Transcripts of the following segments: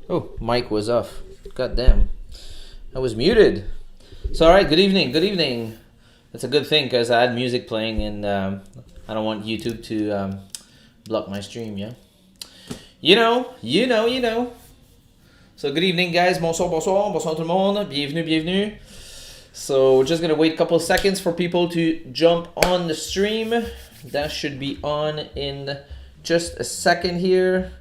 Oh, mic was off. God damn. I was muted. So, all right, good evening. Good evening. That's a good thing because I had music playing and I don't want YouTube to block my stream, yeah? You know. So, good evening, guys. Bonsoir, bonsoir. Bonsoir tout le monde. Bienvenue, bienvenue. So, we're just going to wait a couple of seconds for people to jump on the stream. That should be on in just a second here.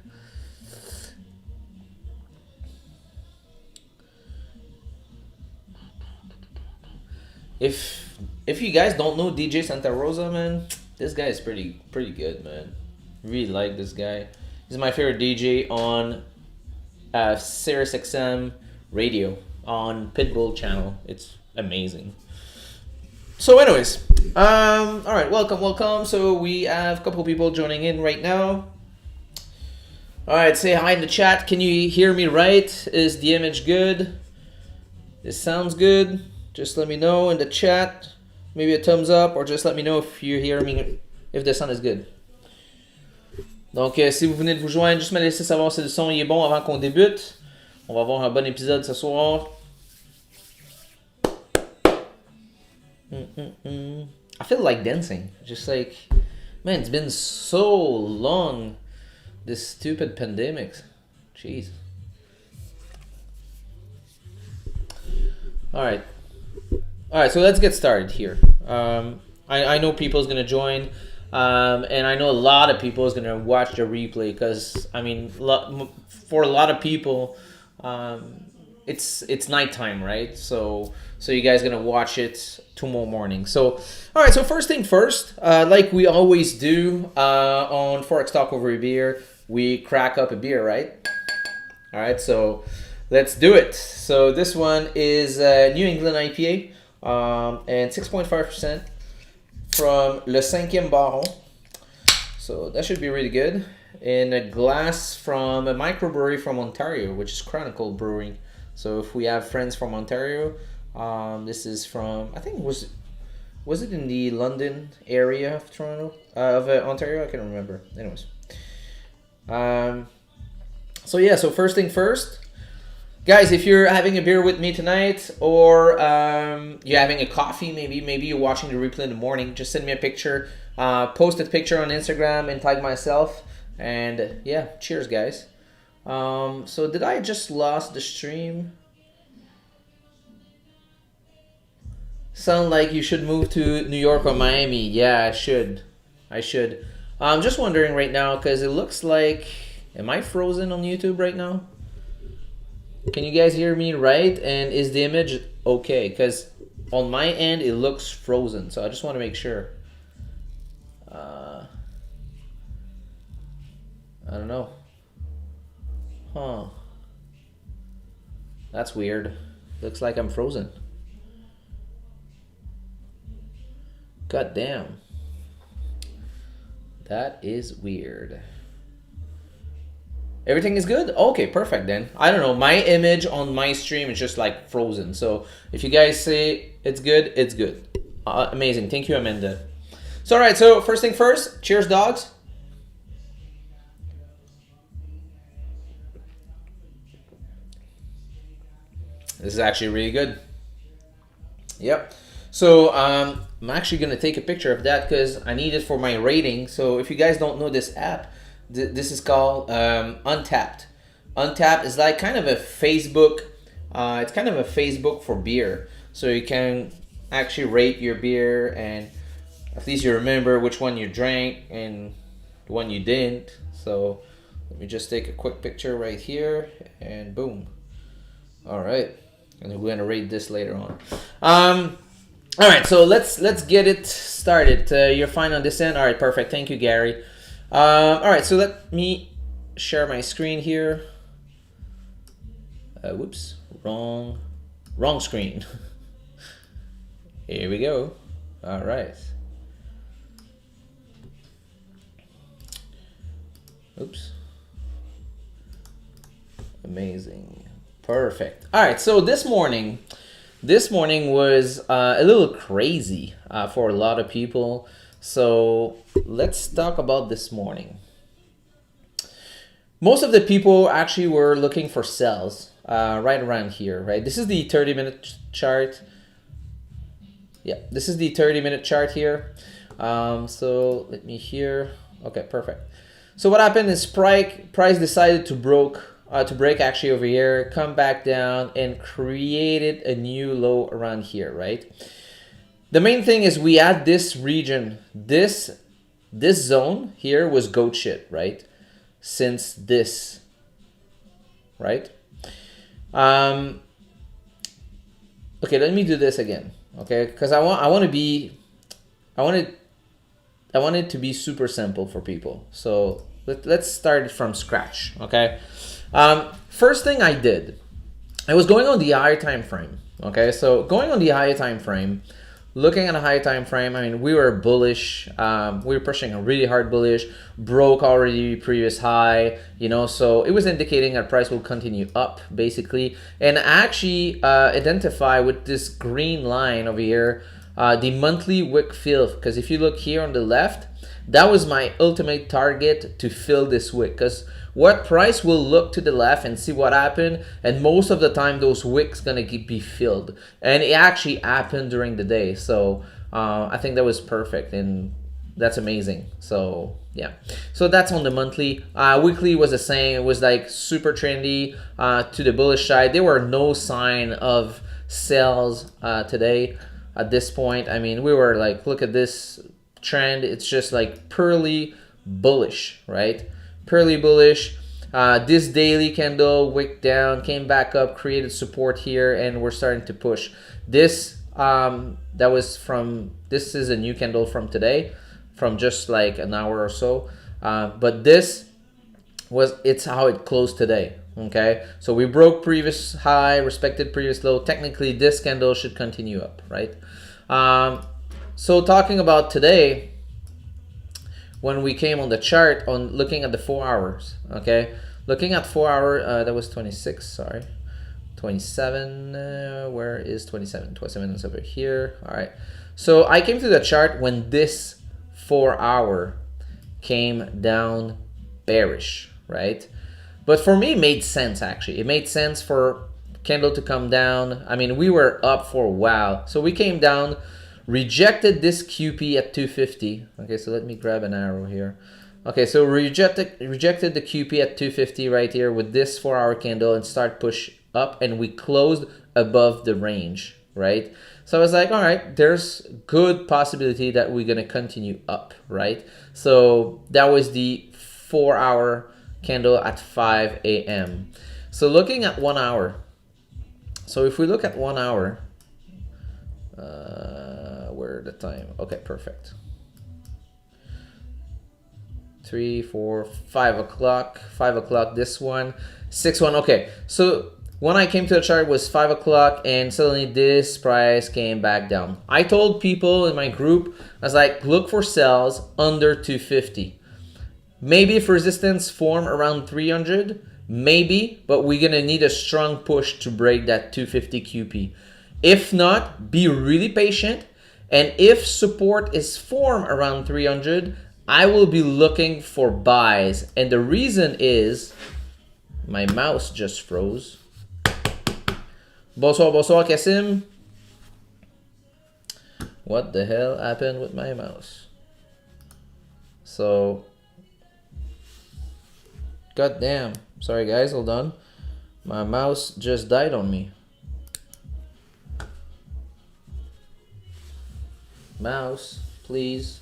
If you guys don't know DJ Santa Rosa, man, this guy is pretty good, man. Really like this guy. He's my favorite DJ on Sirius XM radio on Pitbull channel. It's amazing. So, anyways, all right, welcome. So we have a couple people joining in right now. All right, say hi in the chat. Can you hear me right? Is the image good? This sounds good. Just let me know in the chat. Maybe a thumbs up or just let me know if you hear me, if the sound is good. Donc, si vous venez de vous joindre, juste me laisser savoir si le son est bon avant qu'on débute. On va avoir un bon épisode ce soir. I feel like dancing. Just like, man, it's been so long. This stupid pandemic. Jeez. All right, so let's get started here. I know people's going to join, and I know a lot of people is going to watch the replay because, I mean, for a lot of people, it's nighttime, right? So you guys are going to watch it tomorrow morning. So, all right, so first thing first, like we always do on Forex Talk Over a Beer, we crack up a beer, right? All right, so let's do it. So this one is New England IPA. And 6.5% from Le Cinquième Baron. So that should be really good. In a glass from a microbrewery from Ontario, which is Chronicle Brewing. So if we have friends from Ontario, this is from, I think was it in the London area of Toronto, of Ontario? I can't remember. Anyways. So yeah, so first thing first. Guys, if you're having a beer with me tonight or you're having a coffee, maybe you're watching the replay in the morning, just send me a picture. Post a picture on Instagram and tag myself. And yeah, cheers, guys. So did I just lost the stream? Sound like you should move to New York or Miami. Yeah, I should. I'm just wondering right now because it looks like... Am I frozen on YouTube right now? Can you guys hear me right? And is the image okay? Because on my end, it looks frozen. So I just want to make sure. I don't know. Huh. That's weird. Looks like I'm frozen. God damn. That is weird. Everything is good? Okay, perfect then. I don't know. My image on my stream is just like frozen. So if you guys say it's good, it's good. Amazing. Thank you, Amanda. So, all right. So first thing first. Cheers, dogs. This is actually really good. Yep. So I'm actually going to take a picture of that because I need it for my rating. So if you guys don't know this app, this is called Untapped. Untapped is like kind of a Facebook. It's kind of a Facebook for beer. So you can actually rate your beer and at least you remember which one you drank and the one you didn't. So let me just take a quick picture right here and boom. All right, and we're gonna rate this later on. All right, so let's get it started. You're fine on this end. All right, perfect. Thank you, Gary. All right, so let me share my screen here. Whoops, wrong screen. Here we go. All right. Oops. Amazing. Perfect. All right, so this morning was a little crazy for a lot of people. So let's talk about this morning. Most of the people actually were looking for sells right around here, right? This is the 30-minute chart. Yeah, this is the 30-minute chart here. So let me here. Okay, perfect. So what happened is price decided to break actually over here, come back down and created a new low around here, right? The main thing is we had this region, this zone here was goat shit, right? Since this, right? Okay, let me do this again, okay? Because I want it to be super simple for people. So let's start from scratch, okay? First thing I did, I was going on the higher time frame, okay? So going on the higher time frame, looking at a high time frame, I mean, we were bullish. We were pushing a really hard bullish, broke already previous high, you know, so it was indicating that price will continue up, basically. And I actually identify with this green line over here, the monthly wick fill, because if you look here on the left, that was my ultimate target to fill this wick, because what price will look to the left and see what happened, and most of the time those wicks gonna be filled, and it actually happened during the day. So I think that was perfect, and that's amazing. So yeah, so that's on the monthly. Weekly was the same. It was like super trendy to the bullish side. There were no sign of sales today at this point. I mean, we were like, look at this trend. It's just like purely bullish, right? Purely bullish. This daily candle wick down, came back up, created support here, and we're starting to push. This that was from, this is a new candle from today, from just like an hour or so. But this was, it's how it closed today. Okay, so we broke previous high, respected previous low. Technically, this candle should continue up, right? So talking about today, when we came on the chart, on looking at the 4 hours, okay, looking at 4 hour, that was 26, sorry, 27, where is 27? 27 is over here. All right, so I came to the chart when this 4 hour came down bearish, right? But for me, it made sense, actually. It made sense for candle to come down. I mean, we were up for a while, so we came down, rejected this QP at 250. Okay, so let me grab an arrow here. Okay, so rejected the QP at 250 right here with this 4 hour candle and start push up, and we closed above the range, right? So I was like, all right, there's good possibility that we're gonna continue up, right? So that was the 4 hour candle at 5 a.m. So looking at 1 hour. So if we look at 1 hour, where the time? Okay, perfect. 3, 4, 5 o'clock. 5 o'clock. This one, 6 1. Okay, so when I came to the chart, it was 5 o'clock, and suddenly this price came back down. I told people in my group, I was like, look for sells under 250. Maybe if resistance form around 300, maybe, but we're gonna need a strong push to break that 250 QP. If not, be really patient. And if support is formed around 300, I will be looking for buys. And the reason is, my mouse just froze. Bonsoir, bonsoir, Kassim. What the hell happened with my mouse? So, god damn. Sorry guys, hold on. My mouse just died on me. Mouse, please.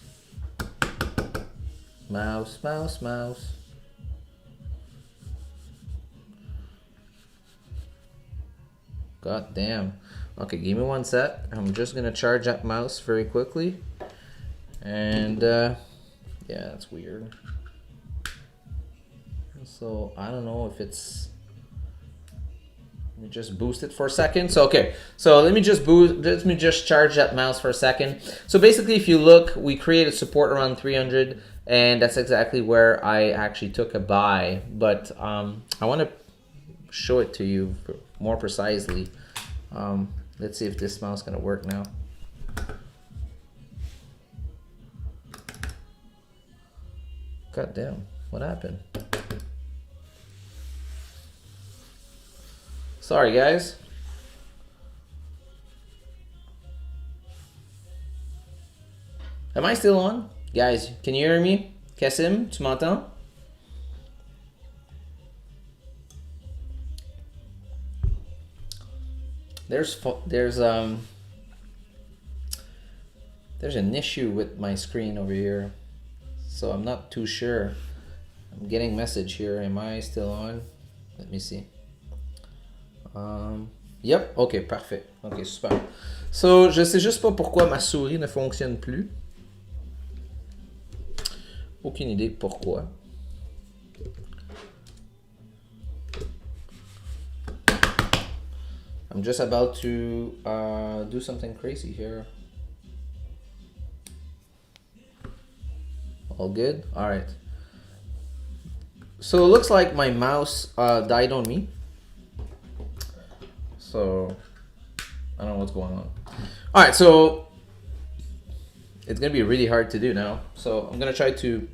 Mouse, mouse, mouse. God damn. Okay, give me 1 sec. I'm just gonna charge that mouse very quickly. And yeah, that's weird. So I don't know if it's, let me just boost it for a second. So okay, so let me just charge that mouse for a second. So basically, if you look, we created support around 300, and that's exactly where I actually took a buy. But I want to show it to you more precisely. Let's see if this mouse is gonna work now. God damn, what happened? Sorry, guys. Am I still on? Guys, can you hear me? Kassim, tu m'entends? There's an issue with my screen over here, so I'm not too sure. I'm getting message here. Am I still on? Let me see. Yep, ok, parfait. Ok, super. So, je sais juste pas pourquoi ma souris ne fonctionne plus. Aucune idée de pourquoi. I'm just about to do something crazy here. All good? All right. So it looks like my mouse died on me. So I don't know what's going on. All right, so it's gonna be really hard to do now. So I'm gonna try to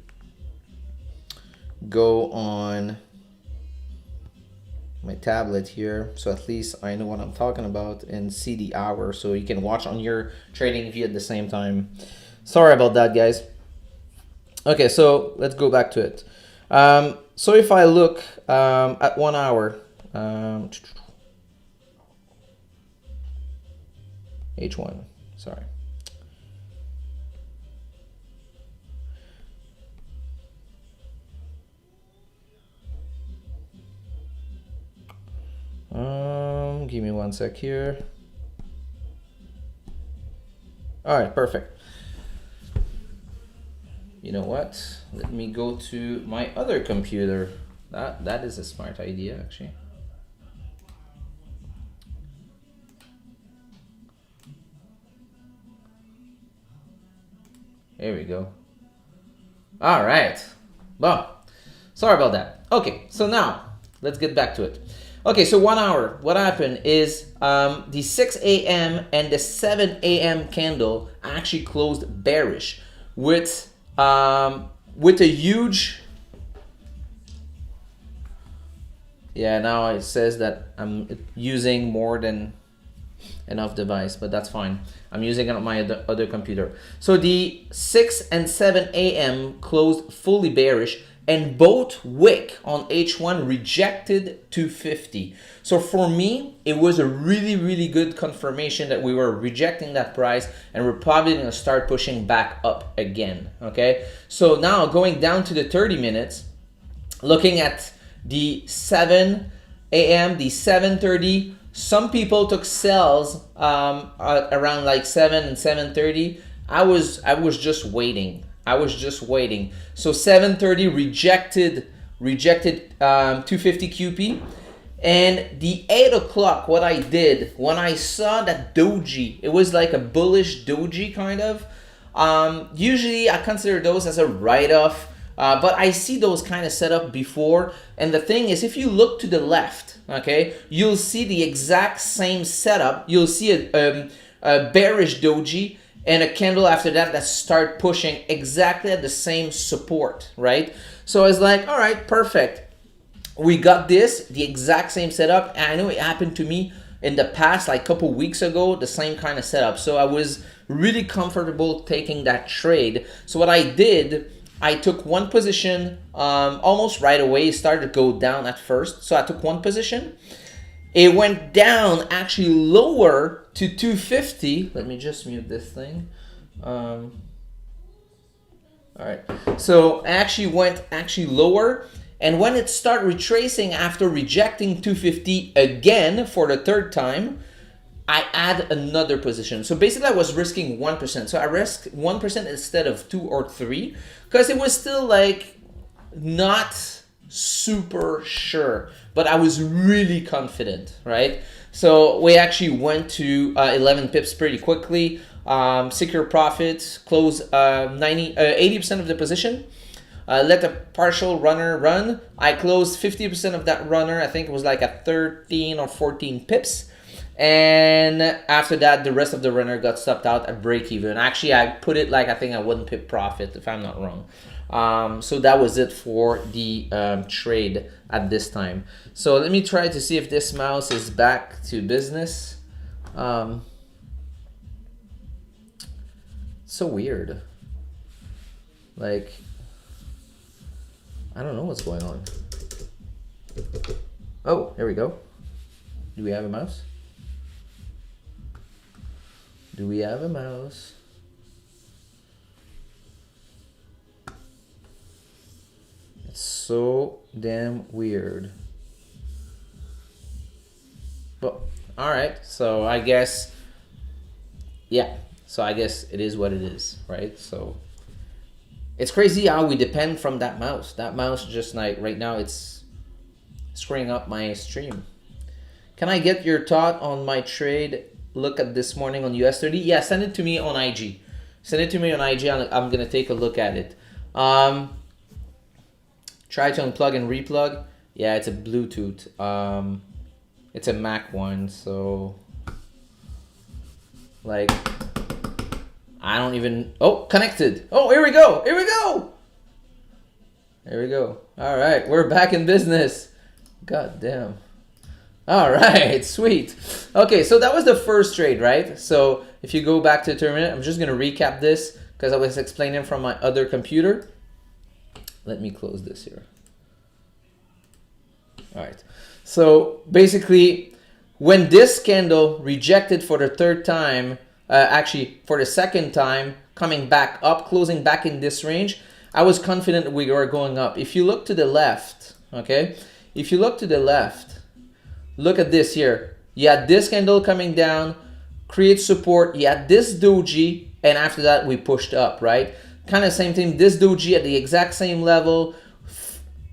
go on my tablet here, so at least I know what I'm talking about and see the hour, so you can watch on your trading view at the same time. Sorry about that, guys. Okay, so let's go back to it. So if I look at 1 hour, H1, sorry. Give me 1 sec here. All right, perfect. You know what? Let me go to my other computer. That is a smart idea, actually. There we go. All right. Well, sorry about that. Okay, so now let's get back to it. Okay, so 1 hour. What happened is the 6 a.m. and the 7 a.m. candle actually closed bearish with a huge. Yeah, now it says that I'm using more than enough device, but that's fine. I'm using it on my other computer. So the 6 and 7 a.m. closed fully bearish, and both wick on H1 rejected 250. So for me, it was a really good confirmation that we were rejecting that price, and we're probably going to start pushing back up again. Okay, so now going down to the 30 minutes, looking at the 7 a.m., the 7:30. Some people took sells around like 7 and 7:30. I was just waiting. So 7:30 rejected 250 QP, and the 8 o'clock. What I did when I saw that doji, it was like a bullish doji kind of. Usually I consider those as a write-off. But I see those kind of set up before, and the thing is, if you look to the left, okay, you'll see the exact same setup. You'll see a bearish doji and a candle after that start pushing exactly at the same support, right? So it's like, all right, perfect. We got this, the exact same setup. And I know it happened to me in the past, like a couple weeks ago, the same kind of setup. So I was really comfortable taking that trade. So what I did, I took one position almost right away. It started to go down at first. So I took one position. It went down actually lower to 250. Let me just mute this thing. All right. So I actually went lower. And when it started retracing after rejecting 250 again for the third time, I add another position. So basically I was risking 1%. So I risked 1% instead of 2 or 3 because it was still like not super sure, but I was really confident, right? So we actually went to 11 pips pretty quickly. Secure profits, close 80% of the position. Let the partial runner run. I closed 50% of that runner. I think it was like a 13 or 14 pips. And after that, the rest of the runner got stopped out at break even. Actually, I put it like I think a 1 pip profit, if I'm not wrong. So that was it for the trade at this time. So let me try to see if this mouse is back to business. So weird. Like, I don't know what's going on. Oh, here we go. Do we have a mouse? Do we have a mouse? It's so damn weird. Well, all right. So I guess, yeah. So I guess it is what it is, right? So it's crazy how we depend from that mouse. That mouse just like right now it's screwing up my stream. Can I get your thought on my trade? Look at this morning on US30. Yeah, send it to me on IG. Send it to me on IG. I'm gonna take a look at it. Try to unplug and replug. Yeah, it's a Bluetooth. It's a Mac one, so like I don't even. Oh, connected. Oh, here we go. Here we go. There we go. All right, we're back in business. God damn. All right, sweet. Okay, so that was the first trade, right? So if you go back to the terminal, I'm just gonna recap this because I was explaining from my other computer. Let me close this here. All right. So basically, when this candle rejected for the third time, actually for the second time, coming back up, closing back in this range, I was confident we were going up. If you look to the left, okay? If you look to the left, look at this here. You had this candle coming down, create support. You had this doji, and after that, we pushed up, right? Kind of same thing, this doji at the exact same level,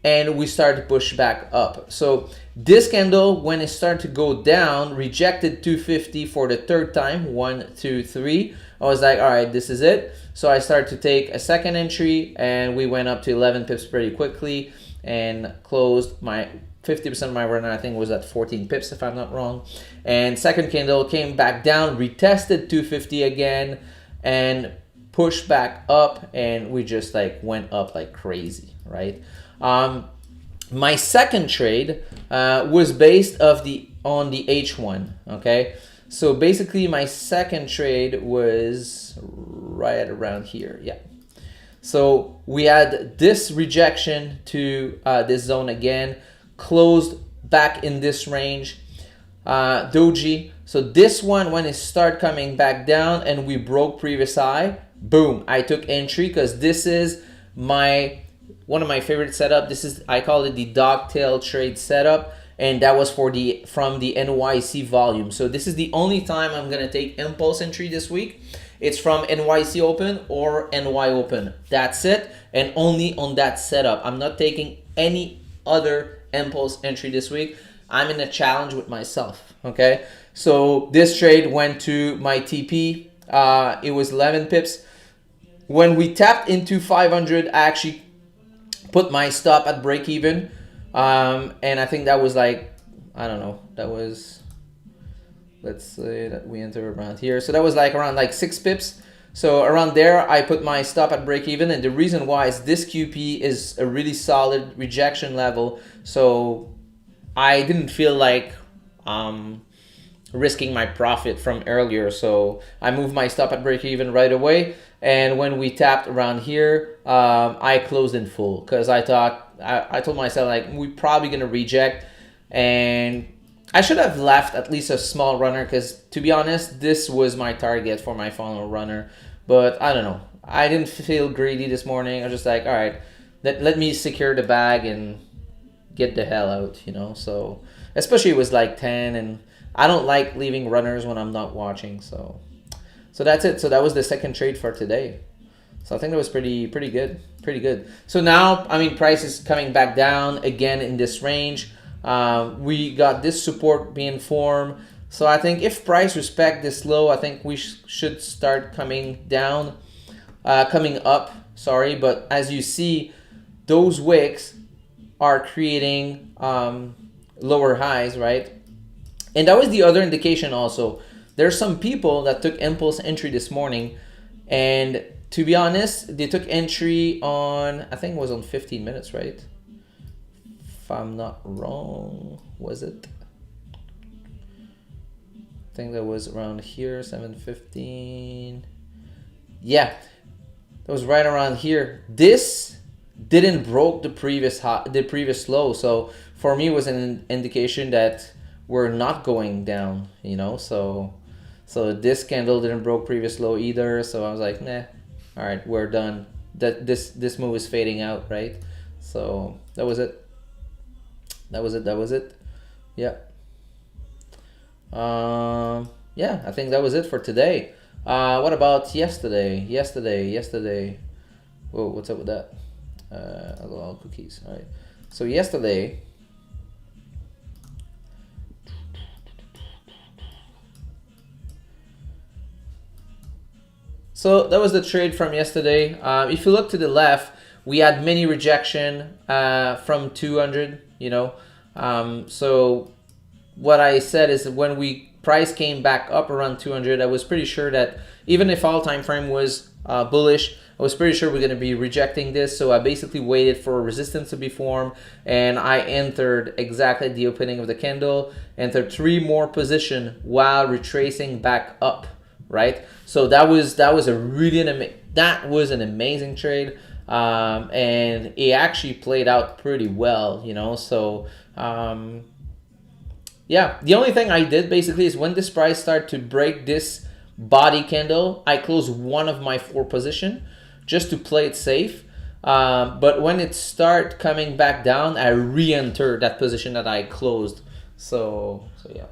and we started to push back up. So this candle, when it started to go down, rejected 250 for the third time. 1, 2, 3. I was like, all right, this is it. So I started to take a second entry, and we went up to 11 pips pretty quickly and closed my 50% of my runner. I think was at 14 pips if I'm not wrong. And second candle came back down, retested 250 again, and pushed back up, and we just like went up like crazy, right? My second trade was based on the H1, okay? So basically my second trade was right around here, yeah. So we had this rejection to this zone again, closed back in this range, doji. So this one, when it started coming back down and we broke previous high, boom, I took entry because this is one of my favorite setup. This is, I call it the dogtail trade setup, and that was from the NYC volume. So this is the only time I'm gonna take impulse entry this week. It's from NYC open or NY open. That's it, and only on that setup. I'm not taking any other impulse entry this week. I'm in a challenge with myself, okay? So this trade went to my TP. It was 11 pips. When we tapped into 500, I actually put my stop at break even. And I think that was like, I don't know, that was, let's say that we enter around here. So that was like around like 6 pips. So around there, I put my stop at break even. And the reason why is this QP is a really solid rejection level. So I didn't feel like risking my profit from earlier. So I moved my stop at break even right away. And when we tapped around here, I closed in full because I thought, I told myself like, we're probably going to reject. And I should have left at least a small runner because to be honest, this was my target for my final runner. But I don't know. I didn't feel greedy this morning. I was just like, all right, let me secure the bag and get the hell out, you know. So especially it was like 10 and I don't like leaving runners when I'm not watching. So that's it. So that was the second trade for today. So I think that was pretty good. Pretty good. So now, I mean, price is coming back down again in this range. We got this support being formed. So I think if price respect this low, I think we should start coming down, coming up, sorry. But as you see, those wicks are creating lower highs, right? And that was the other indication also. There's some people that took impulse entry this morning and to be honest, they took entry on, I think it was on 15 minutes, right? If I'm not wrong, was it? I think that was around here, 7:15. Yeah, that was right around here. This didn't broke the previous high, the previous low, so for me it was an indication that we're not going down, you know. So this candle didn't broke previous low either, so I was like, nah, all right, we're done. That this move is fading out, right? So that was it. That was it. Yeah. Yeah, I think that was it for today. What about yesterday? Whoa, what's up with that? All cookies. All right. So yesterday, so that was the trade from yesterday. If you look to the left, we had many rejection from 200. You know, so what I said is when price came back up around 200, I was pretty sure that even if all time frame was bullish, I was pretty sure we're going to be rejecting this. So I basically waited for resistance to be formed, and I entered exactly at the opening of the candle, entered 3 more position while retracing back up, right? So that was an amazing trade, and it actually played out pretty well, you know. So yeah, the only thing I did basically is when this price started to break this body candle, I closed one of my 4 position just to play it safe. But when it started coming back down, I re-entered that position that I closed. So yeah.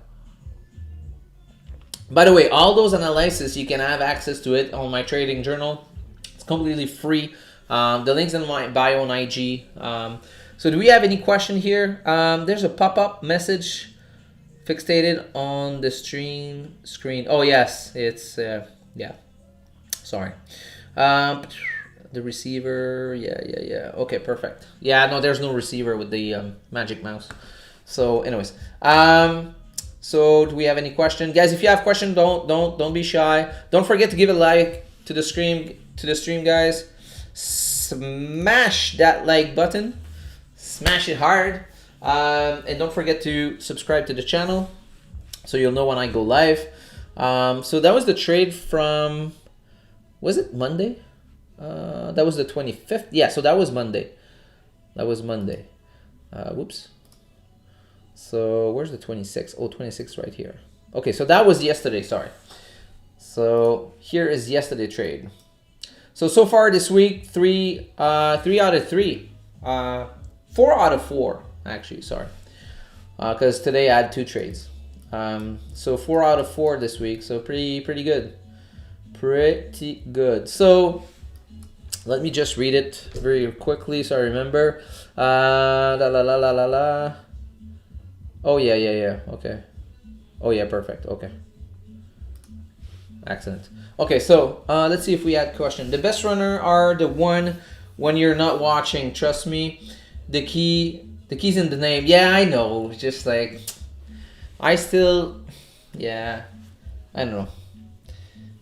By the way, all those analysis, you can have access to it on my trading journal. It's completely free. The link's in my bio on IG. So do we have any question here? There's a pop-up message fixated on the stream screen. Oh yes, it's yeah. Sorry. The receiver. Yeah. Okay, perfect. Yeah, no, there's no receiver with the magic mouse. So, anyways, so do we have any question, guys? If you have question, don't be shy. Don't forget to give a like to the stream, guys. Smash that like button. Smash it hard. And don't forget to subscribe to the channel so you'll know when I go live. So that was the trade from, was it Monday? That was the 25th. Yeah, so that was Monday. Whoops. So where's the 26th? Oh, 26th right here. Okay, so that was yesterday, sorry. So here is yesterday trade. So far this week, 3 out of 3. 4 out of 4. Actually, sorry, because today I had 2 trades. So 4 out of 4 this week. So pretty good. So let me just read it very quickly so I remember. Oh yeah. Okay. Oh yeah, perfect. Okay. Excellent. Okay, so let's see if we had question. The best runner are the one when you're not watching. Trust me, the key's in the name. Yeah, I know. Just like I don't know.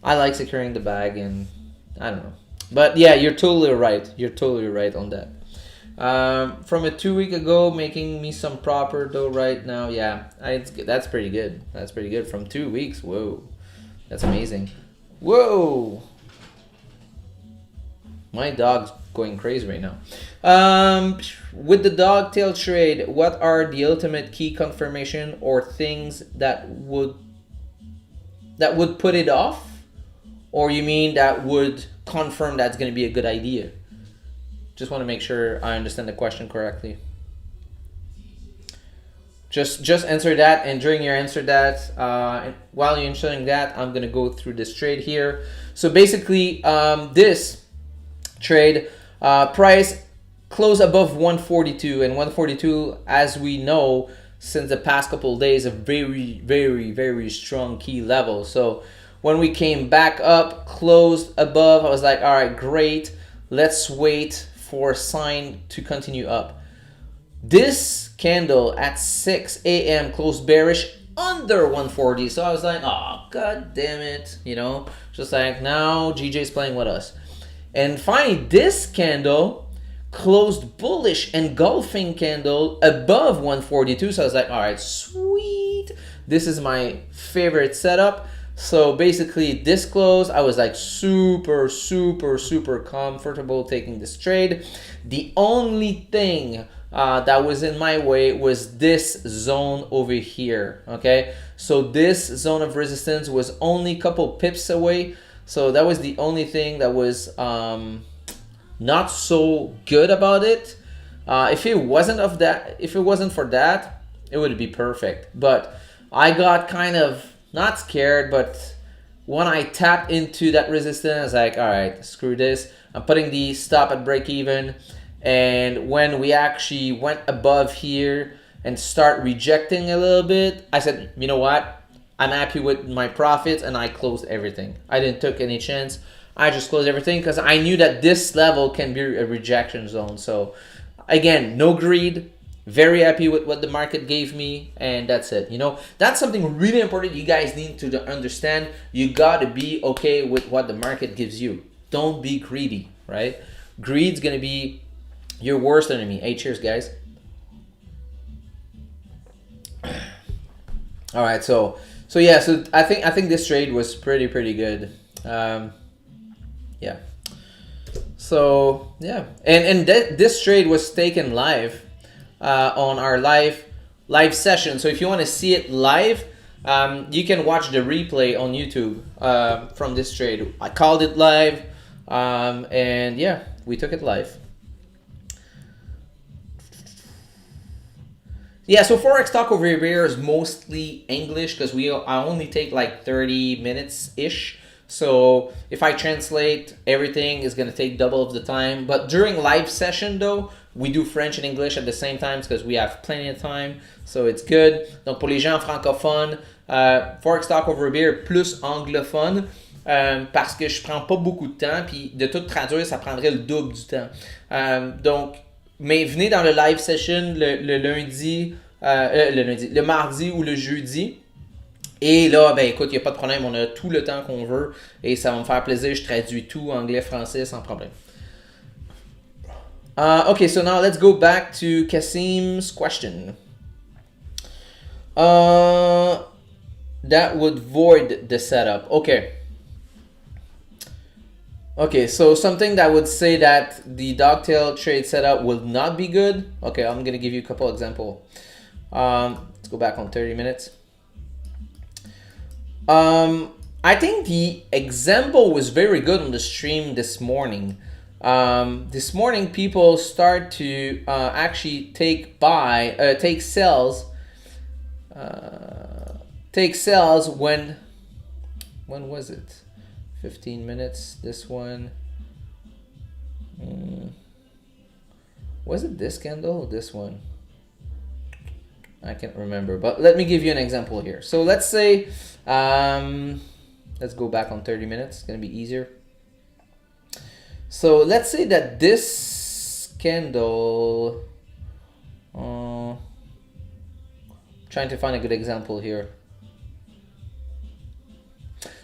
I like securing the bag, and I don't know. But yeah, you're totally right. On that. From a 2 week ago, making me some proper dough right now. Yeah, that's pretty good. From 2 weeks. Whoa, that's amazing. Whoa, my dog's going crazy right now. With the dog tail trade, what are the ultimate key confirmation or things that would put it off, or you mean that would confirm that's going to be a good idea? Just want to make sure I understand the question correctly. Just answer that, and during your answer that, while you're answering that, I'm going to go through this trade here. So basically, this trade price closed above 142, and 142, as we know since the past couple of days, a very strong key level. So when we came back up, closed above, I was like, all right, great, let's wait for a sign to continue up. This candle at 6 a.m. closed bearish under 140, so I was like, oh god damn it, you know, just like now GJ's playing with us. And finally, this candle closed bullish, engulfing candle above 142. So I was like, all right, sweet. This is my favorite setup. So basically this close, I was like super comfortable taking this trade. The only thing that was in my way was this zone over here, okay? So this zone of resistance was only a couple pips away. So that was the only thing that was not so good about it. If it wasn't for that, it would be perfect. But I got kind of not scared, but when I tapped into that resistance, I was like, all right, screw this. I'm putting the stop at break even. And when we actually went above here and start rejecting a little bit, I said, you know what? I'm happy with my profits, and I closed everything. I didn't take any chance. I just closed everything because I knew that this level can be a rejection zone. So again, no greed. Very happy with what the market gave me, and that's it. You know, that's something really important you guys need to understand. You got to be okay with what the market gives you. Don't be greedy, right? Greed's going to be your worst enemy. Hey, cheers, guys. All right, so yeah, so I think this trade was pretty good. Yeah. So yeah, and this trade was taken live on our live session. So if you want to see it live, you can watch the replay on YouTube from this trade. I called it live, and yeah, we took it live. Yeah, so Forex talk over here is mostly English because I only take like 30 minutes ish. So if I translate, everything is going to take double of the time. But during live session though, we do French and English at the same time because we have plenty of time. So it's good. Donc pour les gens francophones, Forex talk over here plus anglophone. Parce que je prends pas beaucoup de temps, puis de tout traduire, ça prendrait le double du temps. Donc, mais venez dans le live session le mardi ou le jeudi. Et là, ben écoute, il n'y a pas de problème, on a tout le temps qu'on veut et ça va me faire plaisir, je traduis tout anglais, français sans problème. Okay, so now let's go back to Kasim's question. That would void the setup. Okay, so something that would say that the dogtail trade setup will not be good. Okay, I'm going to give you a couple examples. Let's go back on 30 minutes. I think the example was very good on the stream this morning. This morning, people start to actually take sales when was it? 15 minutes, this one. Was it this candle or this one? I can't remember, but let me give you an example here. So let's say, let's go back on 30 minutes. It's gonna be easier. So let's say that this candle, trying to find a good example here.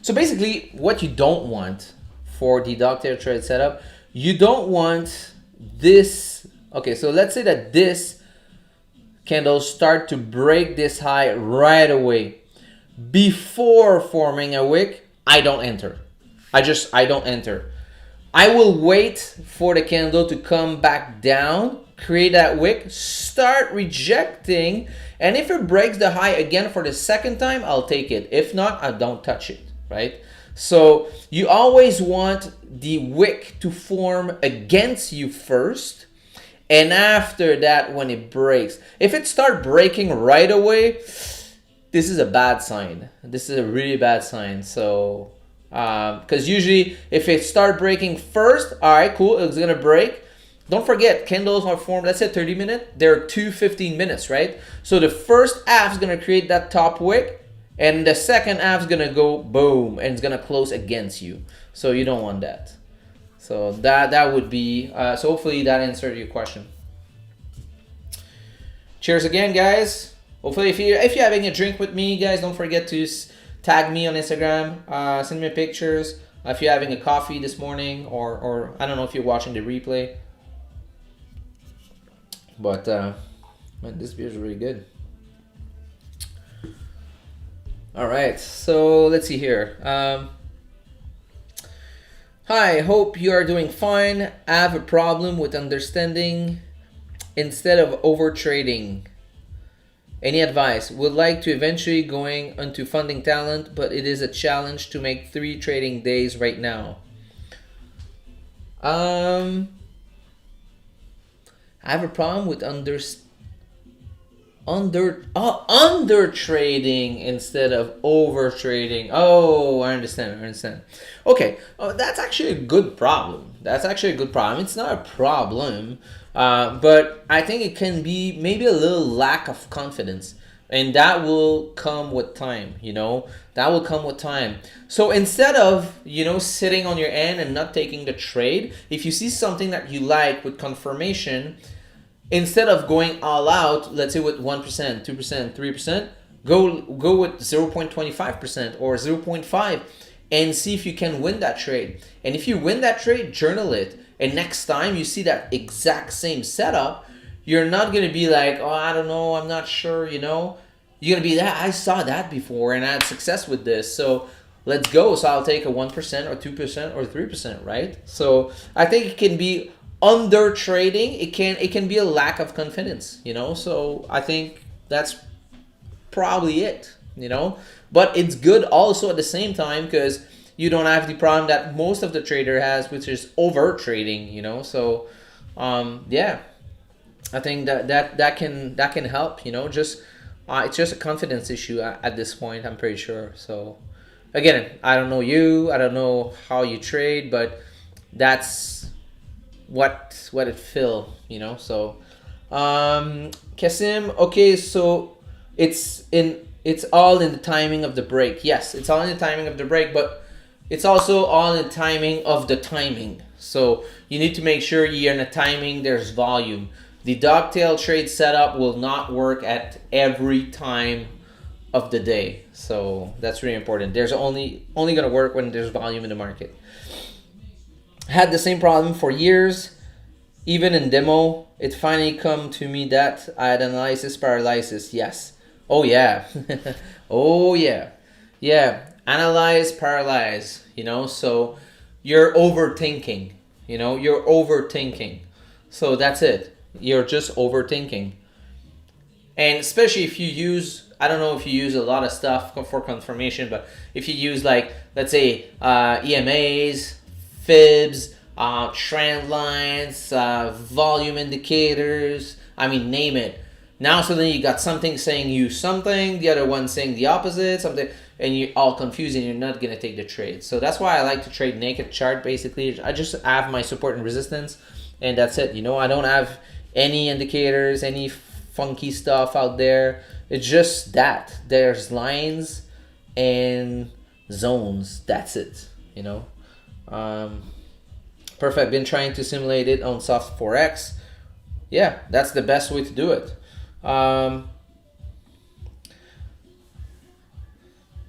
So basically, what you don't want for the dogtail trade setup, you don't want this. Okay, so let's say that this candle start to break this high right away. Before forming a wick, I don't enter. I don't enter. I will wait for the candle to come back down, create that wick, start rejecting, and if it breaks the high again for the second time, I'll take it. If not, I don't touch it. Right? So you always want the wick to form against you first, and after that, when it breaks, if it starts breaking right away, this is a bad sign. This is a really bad sign. So because usually if it starts breaking first, all right, cool, it's gonna break. Don't forget, candles are formed, let's say 30 minutes, they're 15 minutes, right? So the first half is gonna create that top wick, and the second half is gonna go boom, and it's gonna close against you. So you don't want that. So that would be, so hopefully that answered your question. Cheers again, guys. Hopefully if you're having a drink with me, guys, don't forget to tag me on Instagram, send me pictures. if you're having a coffee this morning, or I don't know if you're watching the replay. But man, this beer is really good. All right, so let's see here. Hi, hope you are doing fine. I have a problem with understanding instead of over trading. Any advice? Would like to eventually going into funding talent, but it is a challenge to make 3 trading days right now. I have a problem with under trading instead of over trading. Oh, I understand. Okay, that's actually a good problem. It's not a problem, but I think it can be maybe a little lack of confidence, and that will come with time. So instead of sitting on your end and not taking the trade, if you see something that you like with confirmation, instead of going all out, let's say with 1%, 2%, 3%, go with 0.25% or 0.5 and see if you can win that trade. And if you win that trade, journal it. And next time you see that exact same setup, you're not going to be like, oh, I don't know, I'm not sure, You're going to be that, I saw that before and I had success with this. So let's go. So I'll take a 1% or 2% or 3%, right? So I think it can be under trading. It can be a lack of confidence, So I think that's probably it, But it's good also at the same time because you don't have the problem that most of the trader has, which is over trading, So yeah, I think that can help, Just it's just a confidence issue at this point, I'm pretty sure. So again, I don't know you, I don't know how you trade, but that's what it feel, So Kasim, okay, so it's all in the timing of the break. Yes, it's all in the timing of the break, but it's also all in the timing of the timing. So you need to make sure you're in a timing, there's volume. The dogtail trade setup will not work at every time of the day. So that's really important. There's only going to work when there's volume in the market. Had the same problem for years. Even in demo, it finally come to me that I had analysis paralysis. Yes. Oh yeah. Oh yeah. Yeah. Analyze, paralyze. So you're overthinking. You're overthinking. So that's it. You're just overthinking. And especially if you use, I don't know if you use a lot of stuff for confirmation, but if you use like, let's say, EMAs, fibs, trend lines, volume indicators, name it. Now suddenly you got something saying you something, the other one saying the opposite, something, and you're all confused and you're not going to take the trade. So that's why I like to trade naked chart, basically. I just have my support and resistance, and that's it. I don't have any indicators, any funky stuff out there. It's just that. There's lines and zones. That's it, Perfect. Been trying to simulate it on soft Forex. Yeah, that's the best way to do it.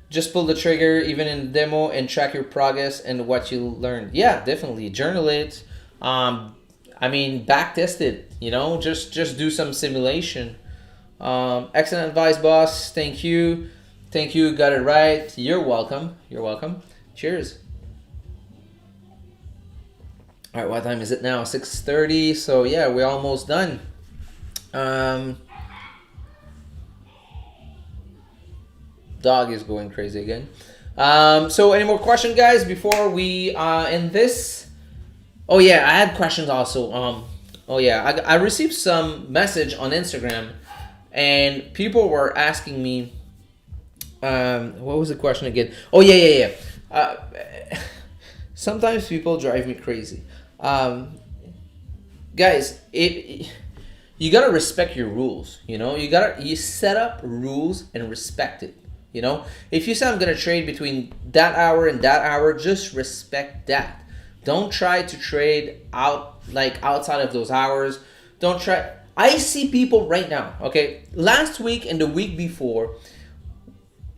Just pull the trigger even in the demo and track your progress and what you learned. Yeah, definitely. Journal it. Back test it. Just do some simulation. Excellent advice, boss. Thank you. Got it right. You're welcome. Cheers. All right, what time is it now? 6:30. So yeah, we're almost done. Dog is going crazy again. So any more questions, guys, before we end this? Oh yeah, I had questions also. I received some message on Instagram, and people were asking me, what was the question again? Oh yeah. Sometimes people drive me crazy. Guys, you gotta respect your rules. You set up rules and respect it. If you say I'm gonna trade between that hour and that hour, just respect that. Don't try to trade outside of those hours. Don't try. I see people right now. Okay, last week and the week before,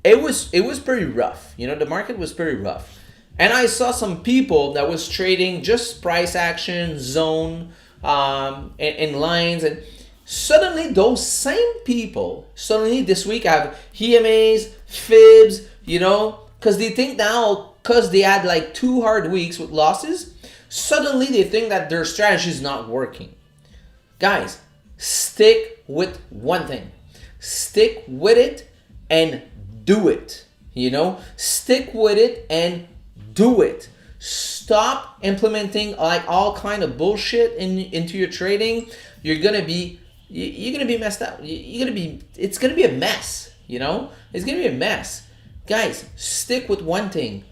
it was pretty rough. The market was pretty rough. And I saw some people that was trading just price action, zone, and lines, and suddenly those same people, suddenly this week have EMAs, fibs, because they think now, because they had like 2 hard weeks with losses, suddenly they think that their strategy is not working. Guys, stick with one thing. Stick with it and do it. Stick with it and do it. Stop implementing like all kind of bullshit into your trading. You're gonna be messed up. It's gonna be a mess. It's gonna be a mess. Guys, stick with one thing.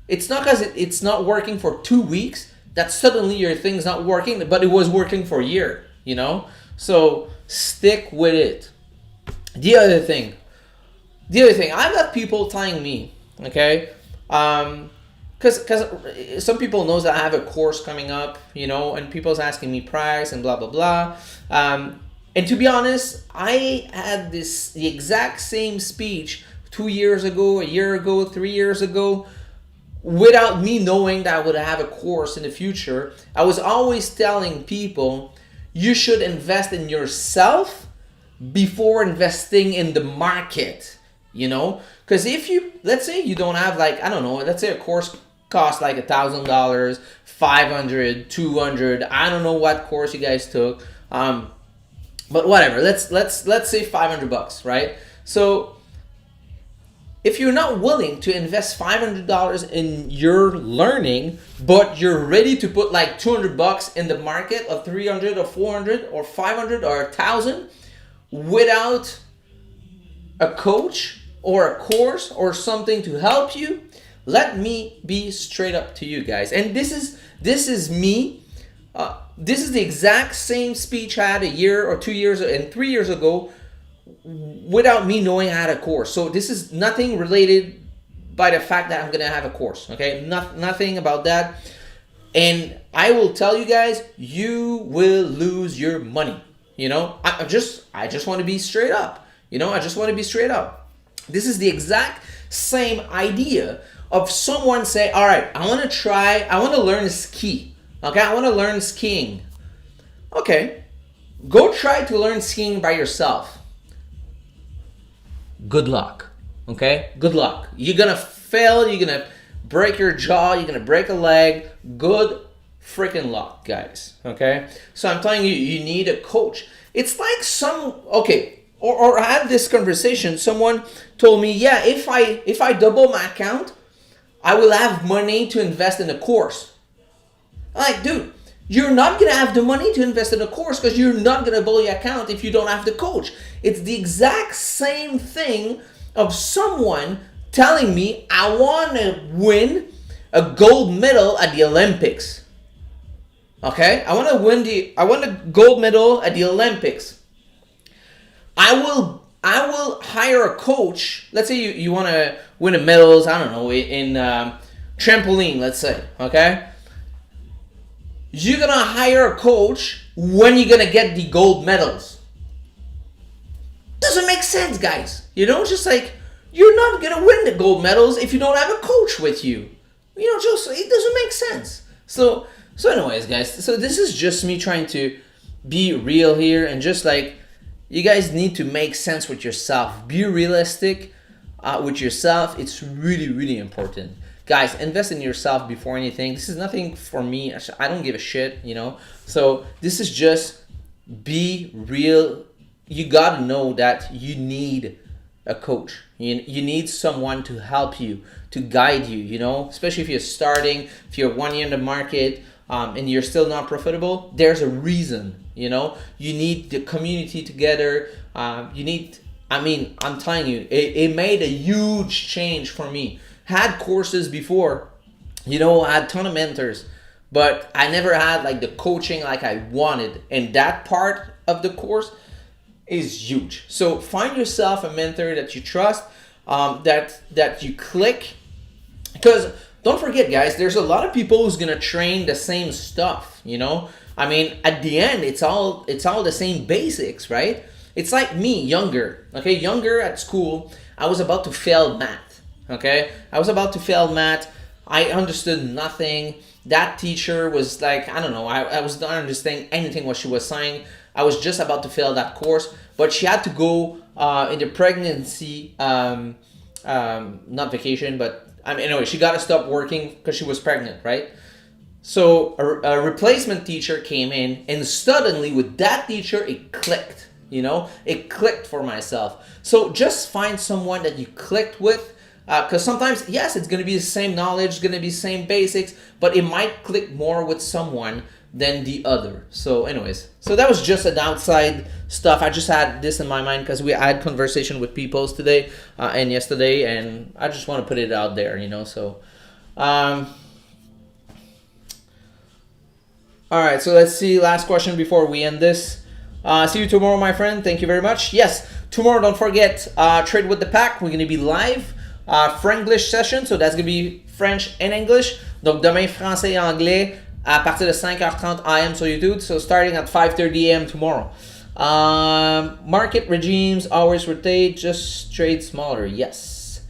It's not because it's not working for 2 weeks that suddenly your thing's not working, but it was working for a year. So stick with it. The other thing, I've got people telling me, okay, because some people knows that I have a course coming up, and people's asking me price and blah blah blah. And to be honest, I had the exact same speech 2 years ago, a year ago, 3 years ago, without me knowing that I would have a course in the future. I was always telling people, you should invest in yourself before investing in the market, because let's say you don't have like, I don't know, let's say a course costs like $1,000, $500, $200. I don't know what course you guys took, but whatever. Let's say $500, right? So if you're not willing to invest $500 in your learning, but you're ready to put like $200 in the market, or 300 or 400 or 500 or 1,000 without a coach or a course or something to help you, let me be straight up to you guys. And this is me. This is the exact same speech I had a year or 2 years and 3 years ago, without me knowing I had a course. So this is nothing related by the fact that I'm gonna have a course. Okay, nothing about that. And I will tell you guys, you will lose your money. I just want to be straight up. I just want to be straight up. This is the exact same idea of someone say, all right, I want to learn ski. Okay, I want to learn skiing. Okay, go try to learn skiing by yourself. Good luck. Okay, good luck. You're gonna fail. You're gonna break your jaw. You're gonna break a leg. Good freaking luck, guys. Okay, so I'm telling you, you need a coach. It's like or I had this conversation. Someone told me, yeah, if I double my account, I will have money to invest in a course. I'm like, dude, you're not gonna have the money to invest in a course because you're not gonna double your account if you don't have the coach. It's the exact same thing of someone telling me, I want to win a gold medal at the Olympics. Okay, I want a gold medal at the Olympics. I will hire a coach. Let's say you want to win a medals, I don't know, in trampoline, let's say, okay? You're going to hire a coach when you're going to get the gold medals. Doesn't make sense, guys. Just like, you're not going to win the gold medals if you don't have a coach with you. It doesn't make sense. So anyways, guys, so this is just me trying to be real here, and just like, you guys need to make sense with yourself. Be realistic with yourself. It's really, really important. Guys, invest in yourself before anything. This is nothing for me. I don't give a shit, So this is just be real. You got to know that you need a coach. You need someone to help you, to guide you, especially if you're starting, if you're 1 year in the market, and you're still not profitable. There's a reason, you need the community together. I'm telling you, it made a huge change for me. Had courses before, I had a ton of mentors, but I never had like the coaching like I wanted. And that part of the course is huge. So find yourself a mentor that you trust, that you click. Because don't forget, guys, there's a lot of people who's gonna train the same stuff. At the end, it's all the same basics, right? It's like me, younger at school. I was about to fail math. Okay, I was about to fail math. I understood nothing. That teacher was like, I don't know, I was not understanding anything what she was saying. I was just about to fail that course, but she had to go in the pregnancy, not vacation, but I mean, anyway, she got to stop working because she was pregnant, right? So a replacement teacher came in, and suddenly with that teacher, it clicked. You know, it clicked for myself. So just find someone that you clicked with, because sometimes, yes, it's going to be the same knowledge, it's going to be the same basics, but it might click more with someone than the other. So anyways, so that was just an outside stuff. I just had this in my mind because we had conversation with people today and yesterday, and I just want to put it out there, you know. So all right, so let's see, last question before we end this. See you tomorrow, my friend. Thank you very much. Yes, tomorrow, don't forget, Trade with the Pack. We're going to be live. Franglish session, so that's going to be French and English. Donc demain, français et anglais à partir de 5h30 AM sur YouTube. So starting at 5:30 AM tomorrow. Market regimes, always rotate, just trade smaller. Yes.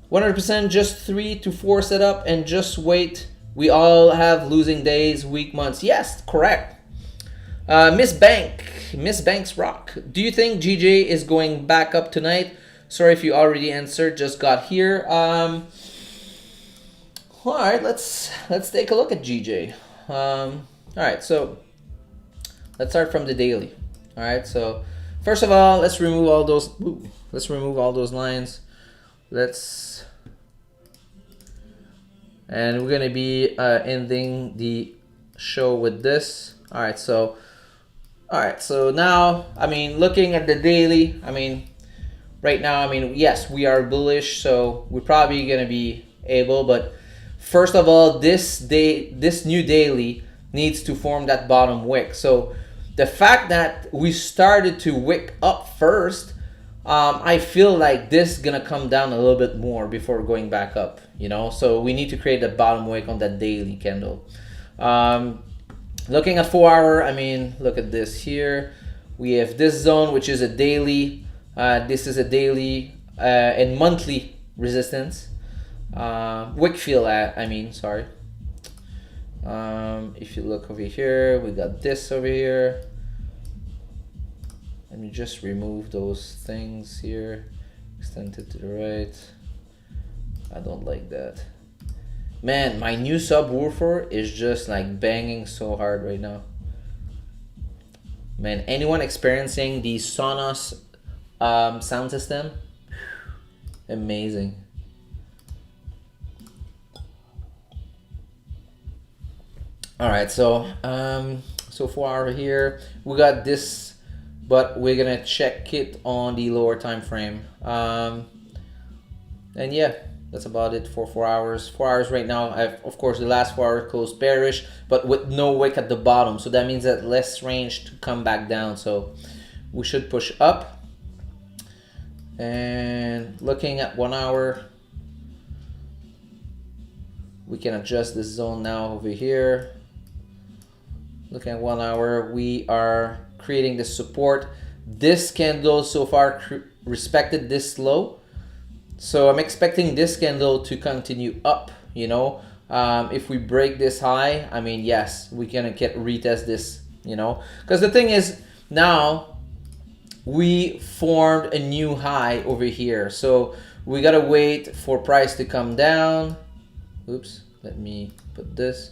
100% just 3 to 4 setup and just wait. We all have losing days, weak months. Yes, correct. Miss Banks Rock. Do you think GJ is going back up tonight? Sorry if you already answered. Just got here. All right, let's take a look at GJ. All right, so let's start from the daily. All right, so first of all, let's remove all those. Let's remove all those lines. And we're gonna be ending the show with this. All right, so now, I mean, looking at the daily, I mean, right now, I mean, yes, we are bullish, so we're probably gonna be able, but first of all, this new daily needs to form that bottom wick. So the fact that we started to wick up first, I feel like this is gonna come down a little bit more before going back up, you know. So we need to create a bottom wick on that daily candle. Looking at 4 hour, I mean, look at this here. We have this zone, which is a daily. This is a daily and monthly resistance. Wick fill, I mean, sorry. If you look over here, we got this over here. Let me just remove those things here. Extend it to the right. I don't like that. Man, my new subwoofer is just like banging so hard right now. Man, anyone experiencing the Sonos sound system? Amazing. All right, so 4 hour here. We got this, but we're gonna check it on the lower time frame. And yeah, that's about it for 4 hours. 4 hours right now. Of course, the last 4 hours closed bearish, but with no wick at the bottom. So that means that less range to come back down. So we should push up. And looking at 1 hour, we can adjust this zone now over here. Looking at 1 hour, we are creating this support. This candle so far respected this low. So I'm expecting this candle to continue up, you know. If we break this high, I mean, yes, we can retest this, you know. Because the thing is, now we formed a new high over here. So we got to wait for price to come down. Oops, let me put this.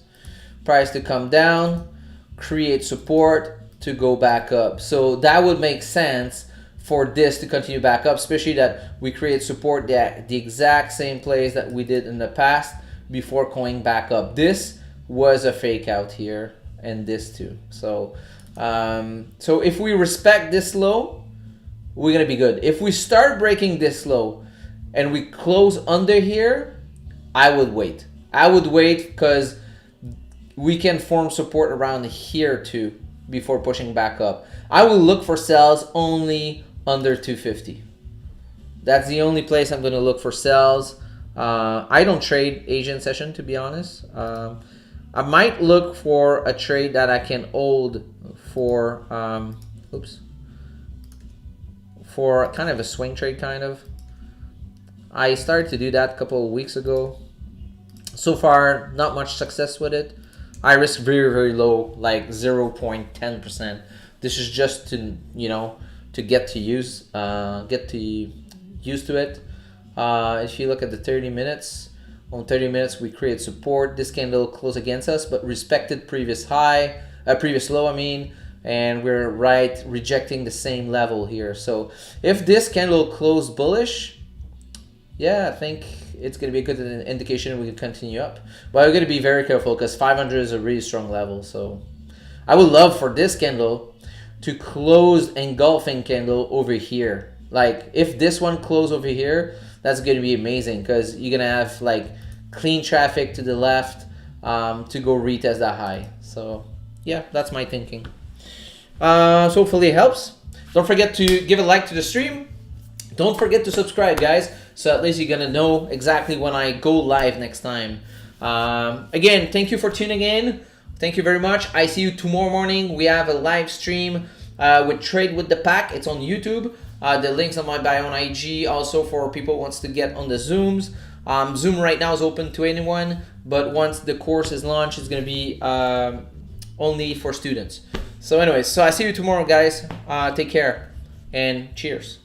Price to come down, create support to go back up. So that would make sense for this to continue back up, especially that we create support at the exact same place that we did in the past before going back up. This was a fake out here, and this too. So so if we respect this low, we're gonna be good. If we start breaking this low and we close under here, I would wait. I would wait because we can form support around here too before pushing back up. I will look for sells only under 250. That's the only place I'm going to look for sells. I don't trade Asian session, to be honest. I might look for a trade that I can hold for for kind of a swing trade kind of. I started to do that a couple of weeks ago. So far, not much success with it. I risk very, very low, like 0.10%. This is just to, you know, to get to use, used to it. If you look at the 30 minutes, on 30 minutes we create support. This candle closed against us, but respected previous high, previous low, I mean, and we're right rejecting the same level here. So if this candle closed bullish, yeah, I think it's going to be a good indication we can continue up. But we're going to be very careful because 500 is a really strong level. So I would love for this candle to close engulfing candle over here. Like if this one close over here, that's going to be amazing because you're going to have like clean traffic to the left to go retest that high. So yeah, that's my thinking. So hopefully it helps. Don't forget to give a like to the stream. Don't forget to subscribe, guys, so at least you're gonna know exactly when I go live next time. Again, thank you for tuning in. Thank you very much. I see you tomorrow morning. We have a live stream with Trade with the Pack. It's on YouTube. The link's on my bio on IG. Also for people who wants to get on the Zooms. Zoom right now is open to anyone, but once the course is launched, it's gonna be only for students. So anyways, so I see you tomorrow, guys. Take care and cheers.